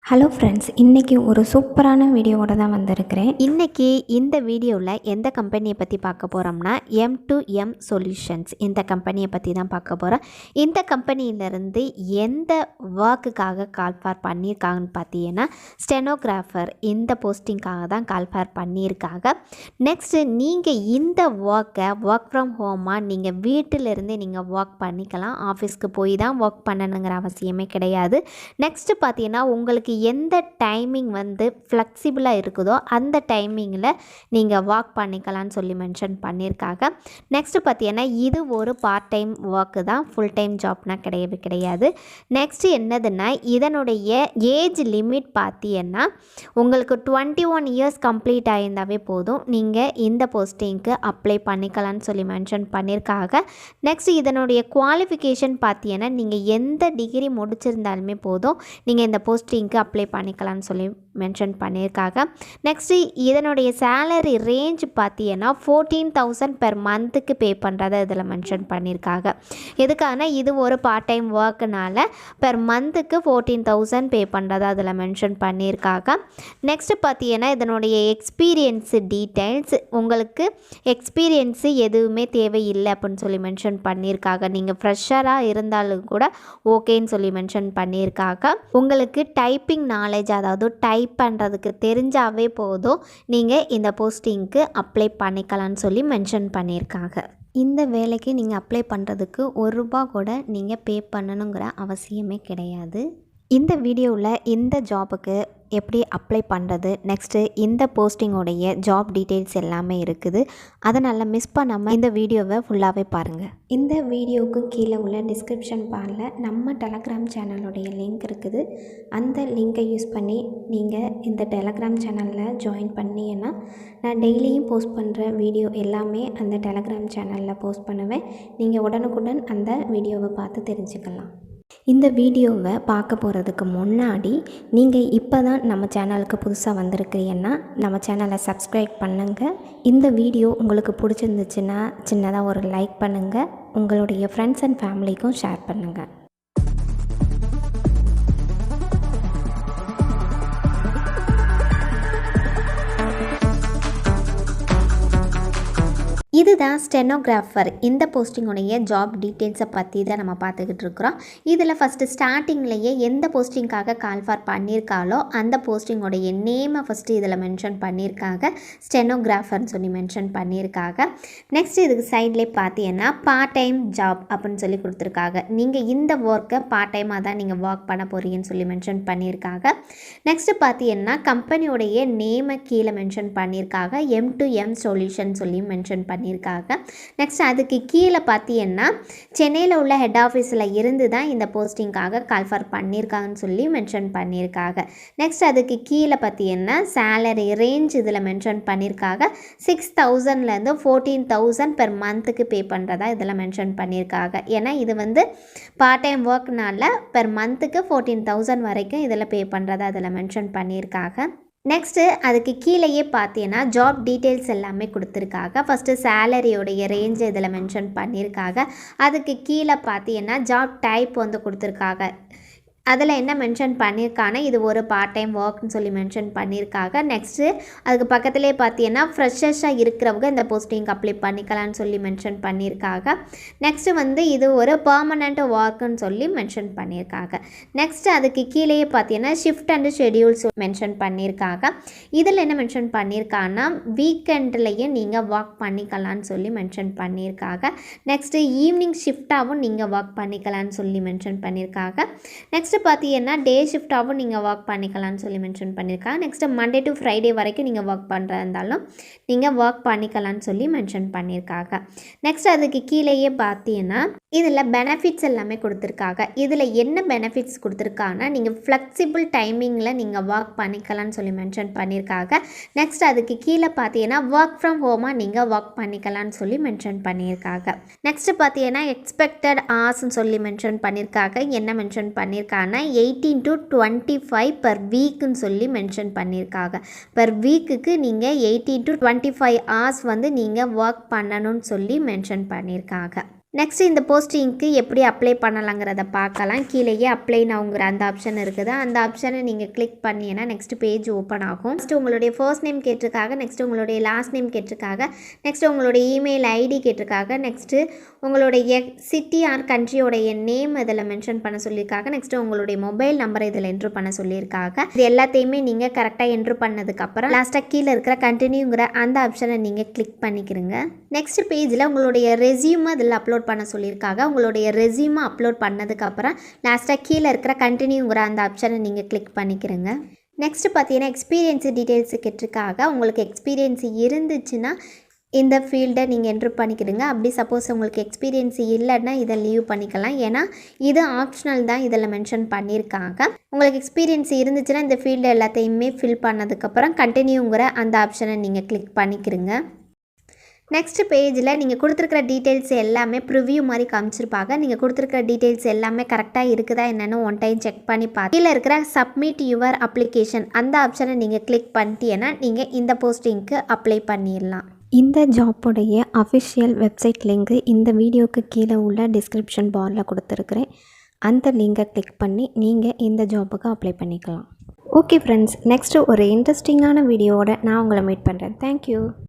Hello friends, இன்றைக்கி ஒரு சூப்பரான வீடியோவோட தான் வந்திருக்கிறேன். இன்றைக்கி இந்த வீடியோவில் எந்த கம்பெனியை பற்றி பார்க்க போகிறோம்னா M2M சொல்யூஷன்ஸ் இந்த கம்பெனியை பற்றி தான் பார்க்க போகிறோம். இந்த கம்பெனியிலேருந்து எந்த ஒர்க்குக்காக கால்ஃபார் பண்ணியிருக்காங்கன்னு பார்த்தீங்கன்னா ஸ்டெனோகிராஃபர் இந்த போஸ்டிங்காக தான் கால்ஃபார் பண்ணியிருக்காங்க. நெக்ஸ்ட்டு நீங்கள் இந்த ஒர்க் ஃப்ரம் ஹோமாக நீங்கள் வீட்டிலேருந்து நீங்கள் ஒர்க் பண்ணிக்கலாம். ஆஃபீஸ்க்கு போய் தான் ஒர்க் பண்ணணுங்கிற அவசியமே கிடையாது. நெக்ஸ்ட்டு பார்த்தீங்கன்னா உங்களுக்கு எந்த டைமிங் ஃப்ளெக்சிபிளாக இருக்குதோ அந்த டைமிங்கில் நீங்கள் ஒர்க் பண்ணிக்கலான்னு சொல்லி மென்ஷன் பண்ணியிருக்காங்க. நெக்ஸ்ட்டு பார்த்தீங்கன்னா இது ஒரு பார்ட் டைம் ஒர்க்கு தான், ஃபுல் டைம் ஜாப்னா கிடையவே கிடையாது. நெக்ஸ்ட்டு என்னதுன்னா இதனுடைய ஏஜ் லிமிட் பார்த்தீங்கன்னா உங்களுக்கு 21 இயர்ஸ் கம்ப்ளீட் ஆகியிருந்தாவே போதும், நீங்கள் இந்த போஸ்டிங்க்கு அப்ளை பண்ணிக்கலான்னு சொல்லி மென்ஷன் பண்ணியிருக்காங்க. நெக்ஸ்ட்டு இதனுடைய குவாலிஃபிகேஷன் பார்த்தீங்கன்னா நீங்கள் எந்த டிகிரி முடிச்சிருந்தாலுமே போதும், நீங்கள் இந்த போஸ்டிங்க்கு அப்ளை பண்ணிக்கலாம்னு சொல்லி மென்ஷன் பண்ணியிருக்காங்க. நெக்ஸ்ட்டு இதனுடைய சேலரி ரேஞ்ச் பார்த்தீங்கன்னா 14,000 பெர் மந்த்துக்கு பே பண்ணுறதை இதில் மென்ஷன் பண்ணியிருக்காங்க. எதுக்காகனா இது ஒரு பார்ட் டைம் ஒர்க்குனால பெர் மந்த்துக்கு 14,000 பே பண்ணுறதை அதில் மென்ஷன் பண்ணியிருக்காங்க. நெக்ஸ்ட்டு பார்த்தீங்கன்னா இதனுடைய எக்ஸ்பீரியன்ஸு டீட்டெயில்ஸ், உங்களுக்கு எக்ஸ்பீரியன்ஸு எதுவுமே தேவையில்லை அப்படின்னு சொல்லி மென்ஷன் பண்ணியிருக்காங்க. நீங்கள் ஃப்ரெஷராக இருந்தாலும் கூட ஓகேன்னு சொல்லி மென்ஷன் பண்ணியிருக்காங்க. உங்களுக்கு டைப்பிங் நாலேஜ், அதாவது டைப் பண்ணுறதுக்கு தெரிஞ்சாவே போதும், நீங்கள் இந்த போஸ்டிங்க்கு அப்ளை பண்ணிக்கலாம்னு சொல்லி மென்ஷன் பண்ணியிருக்காங்க. இந்த வேலைக்கு நீங்கள் அப்ளை பண்ணுறதுக்கு ₹1 கூட நீங்கள் பே பண்ணணுங்கிற அவசியமே கிடையாது. இந்த வீடியோவில் இந்த ஜாபுக்கு எப்படி அப்ளை பண்ணுறது, நெக்ஸ்ட்டு இந்த போஸ்டிங்கோடைய ஜாப் டீட்டெயில்ஸ் எல்லாமே இருக்குது. அதனால் மிஸ் பண்ணாமல் இந்த வீடியோவை ஃபுல்லாகவே பாருங்கள். இந்த வீடியோவுக்கு கீழே உள்ள டிஸ்கிரிப்ஷன் பாரில் நம்ம டெலகிராம் சேனலுடைய லிங்க் இருக்குது. அந்த லிங்கை யூஸ் பண்ணி நீங்கள் இந்த டெலகிராம் சேனலில் ஜாயின் பண்ணிங்கன்னா நான் டெய்லியும் போஸ்ட் பண்ணுற வீடியோ எல்லாமே அந்த டெலகிராம் சேனலில் போஸ்ட் பண்ணுவேன். நீங்கள் உடனுக்குடன் அந்த வீடியோவை பார்த்து தெரிஞ்சுக்கலாம். இந்த வீடியோவை பார்க்க போகிறதுக்கு முன்னாடி நீங்கள் இப்போ தான் நம்ம சேனலுக்கு புதுசாக வந்திருக்கிறீங்கன்னா நம்ம சேனலை சப்ஸ்கிரைப் பண்ணுங்கள். இந்த வீடியோ உங்களுக்கு பிடிச்சிருந்துச்சுன்னா சின்னதாக ஒரு லைக் பண்ணுங்கள். உங்களுடைய ஃப்ரெண்ட்ஸ் அண்ட் ஃபேமிலிக்கும் ஷேர் பண்ணுங்கள். இதுதான் ஸ்டெனோகிராஃபர் இந்த போஸ்டிங்குடைய ஜாப் டீட்டெயில்ஸை பற்றி தான் நம்ம பார்த்துக்கிட்டு இருக்கிறோம். இதில் ஃபஸ்ட்டு ஸ்டார்டிங்லேயே எந்த போஸ்டிங்காக கால்ஃபார் பண்ணியிருக்காலோ அந்த போஸ்டிங்கோடைய நேமை ஃபஸ்ட்டு இதில் மென்ஷன் பண்ணியிருக்காங்க, ஸ்டெனோகிராஃபர்னு சொல்லி மென்ஷன் பண்ணியிருக்காங்க. நெக்ஸ்ட் இதுக்கு சைட்லேயே பார்த்தீங்கன்னா பார்ட் டைம் ஜாப் அப்படின்னு சொல்லி கொடுத்துருக்காங்க. நீங்கள் இந்த ஒர்க்கை பார்ட் டைமாக தான் நீங்கள் ஒர்க் பண்ண போகிறீங்கன்னு சொல்லி மென்ஷன் பண்ணியிருக்காங்க. நெக்ஸ்ட்டு பார்த்தீங்கன்னா கம்பெனியோடைய நேமை கீழே மென்ஷன் பண்ணியிருக்காங்க, M2M சொல்யூஷன் சொல்லி மென்ஷன் பண்ணியிருக்காங்க. நெக்ஸ்ட் அதுக்கு கீழே பார்த்தீங்கன்னா சென்னையில் உள்ள ஹெட் ஆஃபீஸில் இருந்து தான் இந்த போஸ்டிங்காக கால்ஃபார் பண்ணியிருக்காங்கன்னு சொல்லி மென்ஷன் பண்ணியிருக்காங்க. நெக்ஸ்ட் அதுக்கு கீழே பார்த்தீங்கன்னா சேலரி ரேஞ்ச் இதில் மென்ஷன் பண்ணியிருக்காங்க. 6,000லேருந்து 14,000 பெர் மந்த்துக்கு பே பண்ணுறதா இதில் மென்ஷன் பண்ணியிருக்காங்க. ஏன்னா இது பார்ட் டைம் ஒர்க்னால பெர் மந்த்துக்கு 14,000 வரைக்கும் இதில் பே பண்ணுறதா இதில் மென்ஷன் பண்ணியிருக்காங்க. நெக்ஸ்ட்டு அதுக்கு கீழேயே பார்த்தீங்கன்னா ஜாப் டீட்டெயில்ஸ் எல்லாமே கொடுத்துருக்காங்க. ஃபஸ்ட்டு சேலரியோடைய ரேஞ்சை இதில் மென்ஷன் பண்ணியிருக்காங்க. அதுக்கு கீழே பார்த்தீங்கன்னா ஜாப் டைப் கொடுத்துருக்காங்க. அதில் என்ன மென்ஷன் பண்ணியிருக்காங்கன்னா இது ஒரு பார்ட் டைம் ஒர்க்னு சொல்லி மென்ஷன் பண்ணியிருக்காங்க. நெக்ஸ்ட்டு அதுக்கு பக்கத்துலேயே பார்த்தீங்கன்னா ஃப்ரெஷர்ஸாக இருக்கிறவங்க இந்த போஸ்டிங் அப்ளை பண்ணிக்கலாம்னு சொல்லி மென்ஷன் பண்ணியிருக்காங்க. நெக்ஸ்ட்டு இது ஒரு பெர்மனண்ட் ஒர்க்குன்னு சொல்லி மென்ஷன் பண்ணியிருக்காங்க. நெக்ஸ்ட்டு அதுக்கு கீழேயே பார்த்தீங்கன்னா ஷிஃப்ட் அண்ட் ஷெடியூல்ஸ் மென்ஷன் பண்ணியிருக்காங்க. இதில் என்ன மென்ஷன் பண்ணியிருக்காங்கன்னா வீக்கெண்ட்லேயும் நீங்கள் ஒர்க் பண்ணிக்கலாம்னு சொல்லி மென்ஷன் பண்ணியிருக்காங்க. நெக்ஸ்ட்டு ஈவினிங் ஷிஃப்டாகவும் நீங்கள் ஒர்க் பண்ணிக்கலாம்னு சொல்லி மென்ஷன் பண்ணியிருக்காங்க. நெக்ஸ்ட் பார்த்தீங்கன்னா டே ஷிஃப்டாகவும் நீங்கள் ஒர்க் பண்ணிக்கலாம்னு சொல்லி மென்ஷன் பண்ணியிருக்காங்க. நெக்ஸ்ட்டு மண்டே டு ஃப்ரைடே வரைக்கும் நீங்கள் ஒர்க் பண்ணுறதா இருந்தாலும் நீங்கள் ஒர்க் பண்ணிக்கலாம்னு சொல்லி மென்ஷன் பண்ணியிருக்காங்க. நெக்ஸ்ட் அதுக்கு கீழேயே பார்த்தீங்கன்னா இதில் பெனிஃபிட்ஸ் எல்லாமே கொடுத்துருக்காங்க. இதில் என்ன பெனிஃபிட்ஸ் கொடுத்துருக்காங்கன்னா நீங்கள் ஃப்ளெக்சிபிள் டைமிங்கில் நீங்கள் ஒர்க் பண்ணிக்கலாம்னு சொல்லி மென்ஷன் பண்ணியிருக்காங்க. நெக்ஸ்ட் அதுக்கு கீழே பார்த்தீங்கன்னா ஒர்க் ஃப்ரம் ஹோமாக நீங்கள் ஒர்க் பண்ணிக்கலாம்னு சொல்லி மென்ஷன் பண்ணியிருக்காங்க. நெக்ஸ்ட்டு பார்த்தீங்கன்னா எக்ஸ்பெக்டட் ஹார்ஸ்ன்னு சொல்லி மென்ஷன் பண்ணியிருக்காங்க. என்ன மென்ஷன் பண்ணியிருக்காங்க 18 to 25 per வீக்குன்னு சொல்லி மென்ஷன் பண்ணியிருக்காங்க. பெர் வீக்குக்கு நீங்கள் 18 to 25 hours நீங்கள் ஒர்க் பண்ணணும்னு சொல்லி மென்ஷன் பண்ணியிருக்காங்க. நெக்ஸ்ட்டு இந்த போஸ்டிங்க்கு எப்படி அப்ளை பண்ணலாங்கிறத பார்க்கலாம். கீழேயே அப்ளை நவுங்கிற அந்த ஆப்ஷன் இருக்குது. அந்த ஆப்ஷனை நீங்கள் கிளிக் பண்ணிங்கன்னா நெக்ஸ்ட் பேஜ் ஓப்பன் ஆகும். நெக்ஸ்ட்டு உங்களுடைய ஃபர்ஸ்ட் நேம் கேட்டிருக்காங்க, நெக்ஸ்ட்டு உங்களுடைய லாஸ்ட் நேம் கேட்டிருக்காங்க, நெக்ஸ்ட்டு உங்களுடைய இமெயில் ஐடி கேட்டிருக்காங்க, நெக்ஸ்ட்டு உங்களுடைய சிட்டி ஆர் கண்ட்ரியோடைய நேம் இதில் மென்ஷன் பண்ண சொல்லியிருக்காங்க, நெக்ஸ்ட்டு உங்களுடைய மொபைல் நம்பரை இதில் என்ட்ரு பண்ண சொல்லியிருக்காங்க. இது எல்லாத்தையுமே நீங்கள் கரெக்டாக என்ட்ரு பண்ணதுக்கப்புறம் லாஸ்ட்டாக கீழே இருக்கிற கண்டினியூங்கிற அந்த ஆப்ஷனை நீங்கள் கிளிக் பண்ணிக்கிறங்க. நெக்ஸ்ட் பேஜில் உங்களுடைய ரெஸ்யூமை இதில் அப்லோட் பண்ண சொல்லியிருக்காங்க. உங்களுடைய ரெஸ்யூமை அப்லோட் பண்ணதுக்கப்புறம் லாஸ்ட்டாக கீழே இருக்கிற கண்டினியூங்கிற அந்த ஆப்ஷனை நீங்கள் கிளிக் பண்ணிக்கிறங்க. நெக்ஸ்ட்டு பார்த்தீங்கன்னா எக்ஸ்பீரியன்ஸு டீட்டெயில்ஸு கேட்டிருக்காங்க. உங்களுக்கு எக்ஸ்பீரியன்ஸ் இருந்துச்சுன்னா இந்த ஃபீல்டை நீங்கள் என்ட்ரு பண்ணிக்கிடுங்க. அப்படி சப்போஸ் உங்களுக்கு எக்ஸ்பீரியன்ஸ் இல்லைன்னா இதை லீவ் பண்ணிக்கலாம். ஏன்னா இது ஆப்ஷனல் தான் இதில் மென்ஷன் பண்ணியிருக்காங்க. உங்களுக்கு எக்ஸ்பீரியன்ஸ் இருந்துச்சுன்னா இந்த ஃபீல்டு எல்லாத்தையுமே ஃபில் பண்ணதுக்கப்புறம் கண்டினியூங்கிற அந்த ஆப்ஷனை நீங்கள் கிளிக் பண்ணிக்கிறங்க. நெக்ஸ்ட் பேஜில் நீங்கள் கொடுத்துருக்கிற டீட்டெயில்ஸ் எல்லாமே ப்ரிவ்யூ மாதிரி காமிச்சிருப்பாங்க. நீங்கள் கொடுத்துருக்கிற டீட்டெயில்ஸ் எல்லாமே கரெக்டாக இருக்குதா என்னென்னு ஒன் டைம் செக் பண்ணி பார்த்து கீழே இருக்கிற சப்மிட் யுவர் அப்ளிகேஷன் அந்த ஆப்ஷனை நீங்கள் கிளிக் பண்ணிட்டீங்கன்னா நீங்கள் இந்த போஸ்டிங்க்கு அப்ளை பண்ணிடலாம். இந்த ஜாப்புடைய அஃபிஷியல் வெப்சைட் லிங்க்கு இந்த வீடியோக்கு கீழே உள்ள டிஸ்கிரிப்ஷன் பாரில் கொடுத்துருக்குறேன். அந்த லிங்கை கிளிக் பண்ணி நீங்கள் இந்த ஜாப்புக்கு அப்ளை பண்ணிக்கலாம். ஓகே ஃப்ரெண்ட்ஸ், நெக்ஸ்ட்டு ஒரு இன்ட்ரெஸ்டிங்கான வீடியோவோட நான் உங்களை மீட் பண்ணுறேன். தேங்க்யூ.